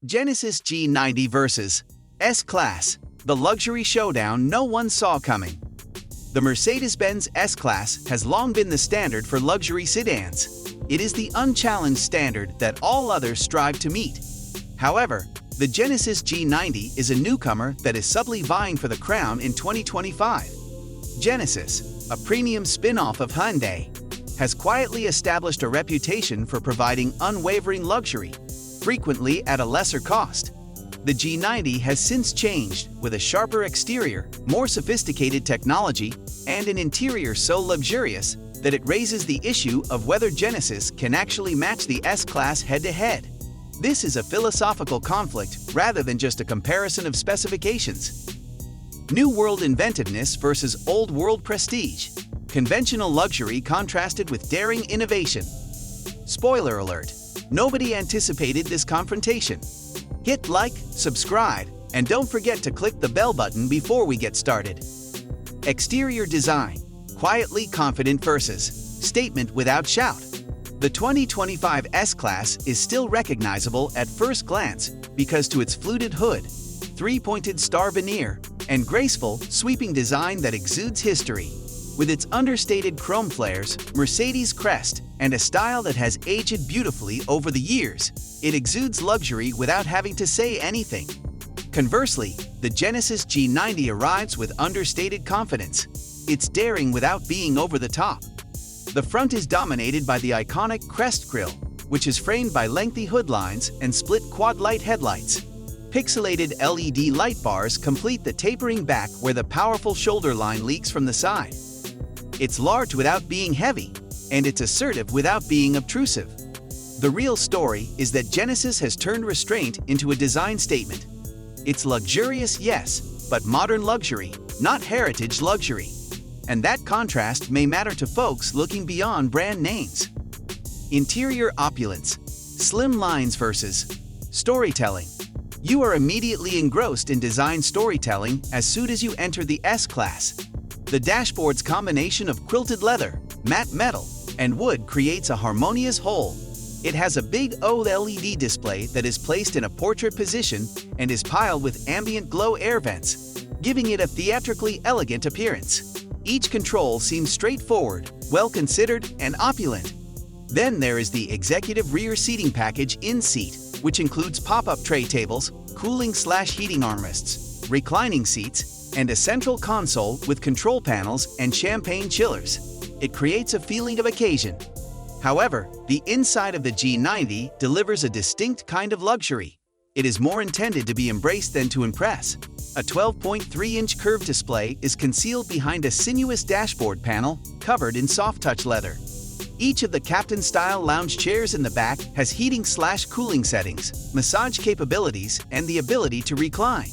Genesis G90 vs. S-Class, the luxury showdown no one saw coming. The Mercedes-Benz S-Class has long been the standard for luxury sedans. It is the unchallenged standard that all others strive to meet. However, the Genesis G90 is a newcomer that is subtly vying for the crown in 2025. Genesis, a premium spin-off of Hyundai, has quietly established a reputation for providing unwavering luxury, frequently at a lesser cost. The G90 has since changed, with a sharper exterior, more sophisticated technology, and an interior so luxurious that it raises the issue of whether Genesis can actually match the S-Class head-to-head. This is a philosophical conflict rather than just a comparison of specifications. New world inventiveness versus old world prestige. Conventional luxury contrasted with daring innovation. Spoiler alert: nobody anticipated this confrontation. Hit like, subscribe, and don't forget to click the bell button before we get started. Exterior design. Quietly confident versus statement without shout. The 2025 S-Class is still recognizable at first glance because to its fluted hood, three-pointed star veneer, and graceful, sweeping design that exudes history. With its understated chrome flares, Mercedes crest, and a style that has aged beautifully over the years, it exudes luxury without having to say anything. Conversely, the Genesis G90 arrives with understated confidence. It's daring without being over the top. The front is dominated by the iconic crest grille, which is framed by lengthy hood lines and split quad-light headlights. Pixelated LED light bars complete the tapering back where the powerful shoulder line leaks from the side. It's large without being heavy, and it's assertive without being obtrusive. The real story is that Genesis has turned restraint into a design statement. It's luxurious, yes, but modern luxury, not heritage luxury. And that contrast may matter to folks looking beyond brand names. Interior opulence. Slim lines versus storytelling. You are immediately engrossed in design storytelling as soon as you enter the S-Class. The dashboard's combination of quilted leather, matte metal, and wood creates a harmonious whole. It has a big OLED display that is placed in a portrait position and is piled with ambient glow air vents, giving it a theatrically elegant appearance. Each control seems straightforward, well-considered, and opulent. Then there is the executive rear seating package in-seat, which includes pop-up tray tables, cooling/heating armrests, reclining seats, and a central console with control panels and champagne chillers. It creates a feeling of occasion. However, the inside of the G90 delivers a distinct kind of luxury. It is more intended to be embraced than to impress. A 12.3-inch curved display is concealed behind a sinuous dashboard panel covered in soft-touch leather. Each of the captain-style lounge chairs in the back has heating/cooling settings, massage capabilities, and the ability to recline.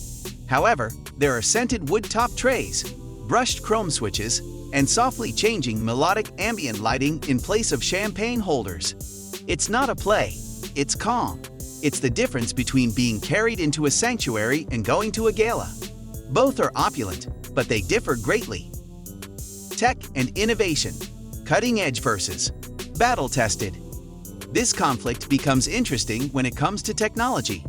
However, there are scented wood-top trays, brushed chrome switches, and softly changing melodic ambient lighting in place of champagne holders. It's not a play, it's calm. It's the difference between being carried into a sanctuary and going to a gala. Both are opulent, but they differ greatly. Tech and innovation. Cutting edge versus battle-tested. This conflict becomes interesting when it comes to technology.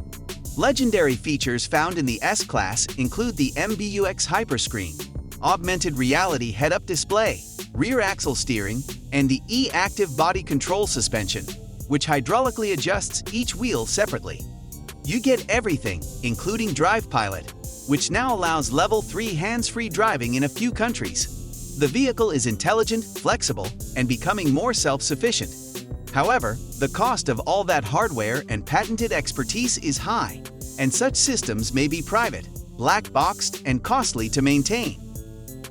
Legendary features found in the S-Class include the MBUX Hyperscreen, augmented reality head-up display, rear axle steering, and the E-Active body control suspension, which hydraulically adjusts each wheel separately. You get everything, including Drive Pilot, which now allows Level 3 hands-free driving in a few countries. The vehicle is intelligent, flexible, and becoming more self-sufficient. However, the cost of all that hardware and patented expertise is high, and such systems may be private, black-boxed, and costly to maintain.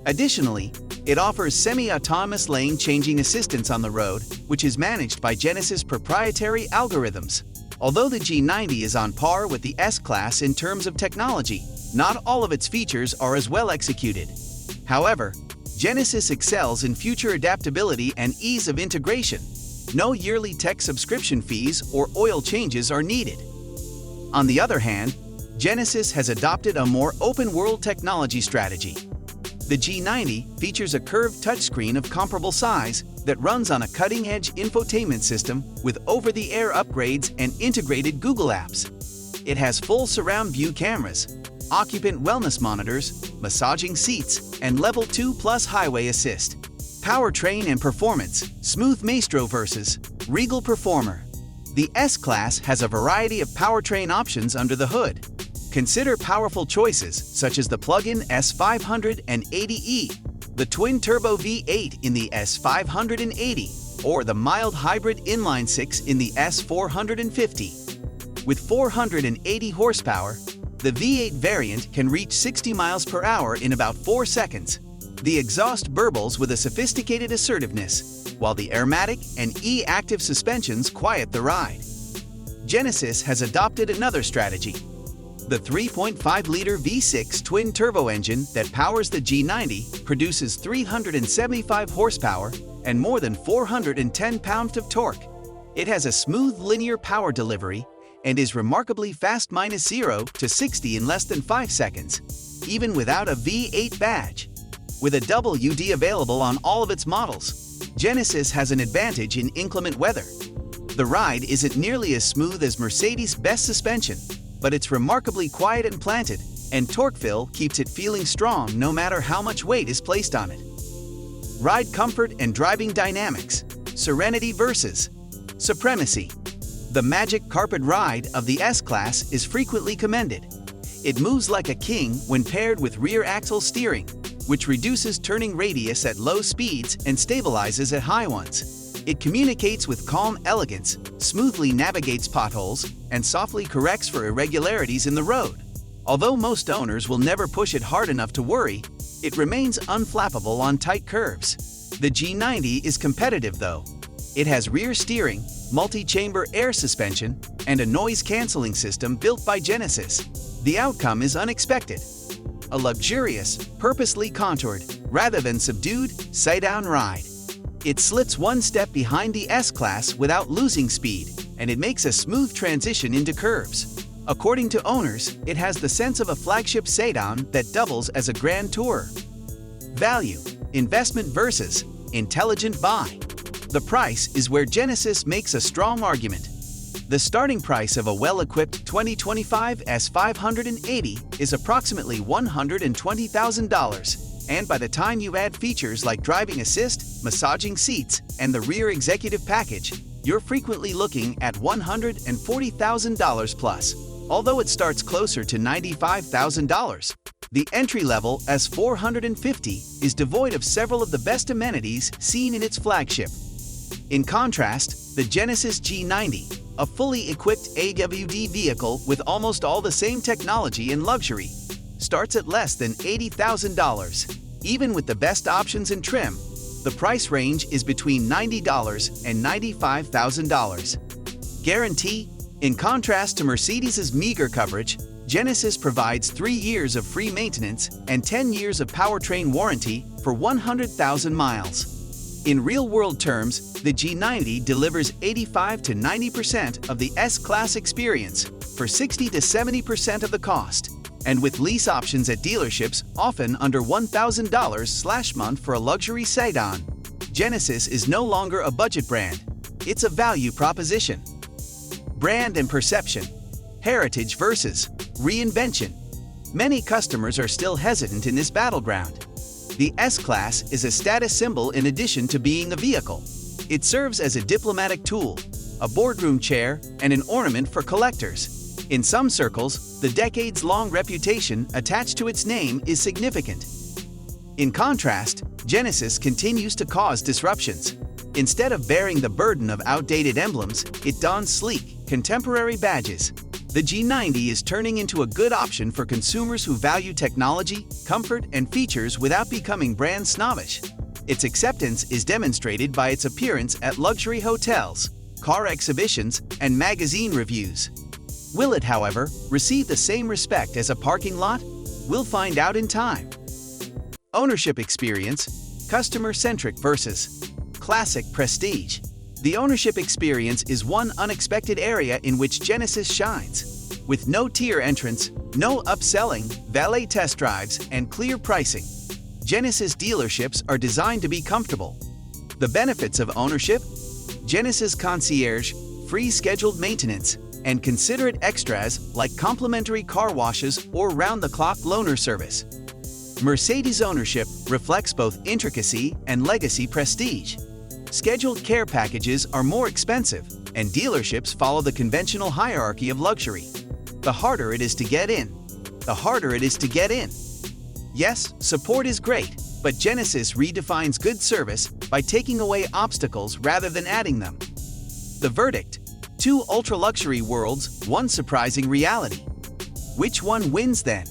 Additionally, it offers semi-autonomous lane-changing assistance on the road, which is managed by Genesis' proprietary algorithms. Although the G90 is on par with the S-Class in terms of technology, not all of its features are as well executed. However, Genesis excels in feature adaptability and ease of integration. No yearly tech subscription fees or oil changes are needed. On the other hand, Genesis has adopted a more open-world technology strategy. The G90 features a curved touchscreen of comparable size that runs on a cutting-edge infotainment system with over-the-air upgrades and integrated Google apps. It has full surround view cameras, occupant wellness monitors, massaging seats, and Level 2 Plus highway assist. Powertrain and performance, smooth maestro versus regal performer. The S-Class has a variety of powertrain options under the hood. Consider powerful choices such as the plug-in S580e, the twin-turbo V8 in the S580, or the mild hybrid inline-six in the S450. With 480 horsepower, the V8 variant can reach 60 miles per hour in about 4 seconds. The exhaust burbles with a sophisticated assertiveness, while the Airmatic and E-Active suspensions quiet the ride. Genesis has adopted another strategy. The 3.5-liter V6 twin-turbo engine that powers the G90 produces 375 horsepower and more than 410 pounds of torque. It has a smooth linear power delivery and is remarkably fast -0 to 60 in less than 5 seconds, even without a V8 badge. With a WD available on all of its models, Genesis has an advantage in inclement weather. The ride isn't nearly as smooth as Mercedes' best suspension, but it's remarkably quiet and planted, and torque fill keeps it feeling strong no matter how much weight is placed on it. Ride comfort and driving dynamics, serenity versus supremacy. The magic carpet ride of the S-Class is frequently commended. It moves like a king when paired with rear axle steering, which reduces turning radius at low speeds and stabilizes at high ones. It communicates with calm elegance, smoothly navigates potholes, and softly corrects for irregularities in the road. Although most owners will never push it hard enough to worry, it remains unflappable on tight curves. The G90 is competitive though. It has rear steering, multi-chamber air suspension, and a noise-canceling system built by Genesis. The outcome is unexpected. A luxurious, purposely contoured, rather than subdued, Sedan ride. It slits one step behind the S-Class without losing speed, and it makes a smooth transition into curves. According to owners, it has the sense of a flagship sedan that doubles as a grand tourer. Value, investment versus intelligent buy. The price is where Genesis makes a strong argument. The starting price of a well-equipped 2025 S580 is approximately $120,000, and by the time you add features like driving assist, massaging seats, and the rear executive package, you're frequently looking at $140,000 plus, although it starts closer to $95,000. The entry-level S450 is devoid of several of the best amenities seen in its flagship. In contrast, the Genesis G90, a fully equipped AWD vehicle with almost all the same technology and luxury, starts at less than $80,000. Even with the best options and trim, the price range is between $90 and $95,000. Guarantee. In contrast to Mercedes' meager coverage, Genesis provides 3 years of free maintenance and 10 years of powertrain warranty for 100,000 miles. In real-world terms, the G90 delivers 85 to 90% of the S-Class experience for 60 to 70% of the cost, and with lease options at dealerships often under $1,000/month for a luxury sedan. Genesis is no longer a budget brand, it's a value proposition. Brand and perception, heritage versus reinvention. Many customers are still hesitant in this battleground. The S-Class is a status symbol in addition to being a vehicle. It serves as a diplomatic tool, a boardroom chair, and an ornament for collectors. In some circles, the decades-long reputation attached to its name is significant. In contrast, Genesis continues to cause disruptions. Instead of bearing the burden of outdated emblems, it dons sleek, contemporary badges. The G90 is turning into a good option for consumers who value technology, comfort, and features without becoming brand snobbish. Its acceptance is demonstrated by its appearance at luxury hotels, car exhibitions, and magazine reviews. Will it, however, receive the same respect as a parking lot? We'll find out in time. Ownership experience, customer-centric versus classic prestige. The ownership experience is one unexpected area in which Genesis shines. With no tier entrance, no upselling, valet test drives, and clear pricing, Genesis dealerships are designed to be comfortable. The benefits of ownership: Genesis Concierge, free scheduled maintenance, and considerate extras like complimentary car washes or round-the-clock loaner service. Mercedes ownership reflects both intricacy and legacy prestige. Scheduled care packages are more expensive, and dealerships follow the conventional hierarchy of luxury. The harder it is to get in, the harder it is to get in. Yes, support is great, but Genesis redefines good service by taking away obstacles rather than adding them. The verdict: two ultra-luxury worlds, one surprising reality. Which one wins then?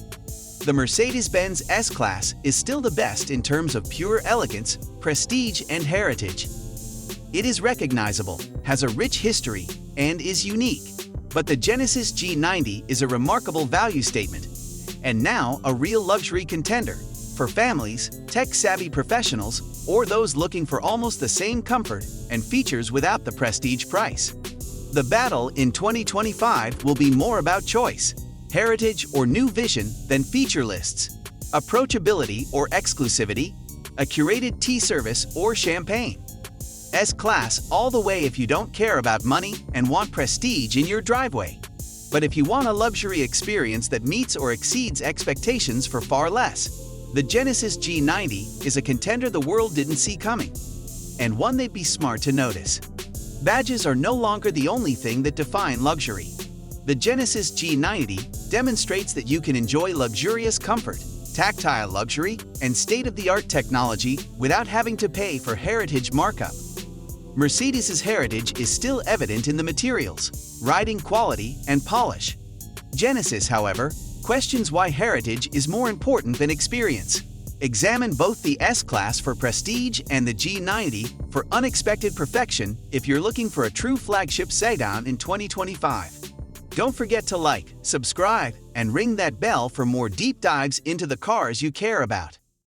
The Mercedes-Benz S-Class is still the best in terms of pure elegance, prestige, and heritage. It is recognizable, has a rich history, and is unique. But the Genesis G90 is a remarkable value statement, and now a real luxury contender for families, tech-savvy professionals, or those looking for almost the same comfort and features without the prestige price. The battle in 2025 will be more about choice, heritage or new vision than feature lists, approachability or exclusivity, a curated tea service or champagne. S-Class all the way if you don't care about money and want prestige in your driveway. But if you want a luxury experience that meets or exceeds expectations for far less, the Genesis G90 is a contender the world didn't see coming, and one they'd be smart to notice. Badges are no longer the only thing that define luxury. The Genesis G90 demonstrates that you can enjoy luxurious comfort, tactile luxury, and state-of-the-art technology without having to pay for heritage markup. Mercedes's heritage is still evident in the materials, riding quality, and polish. Genesis, however, questions why heritage is more important than experience. Examine both the S-Class for prestige and the G90 for unexpected perfection if you're looking for a true flagship sedan in 2025. Don't forget to like, subscribe, and ring that bell for more deep dives into the cars you care about.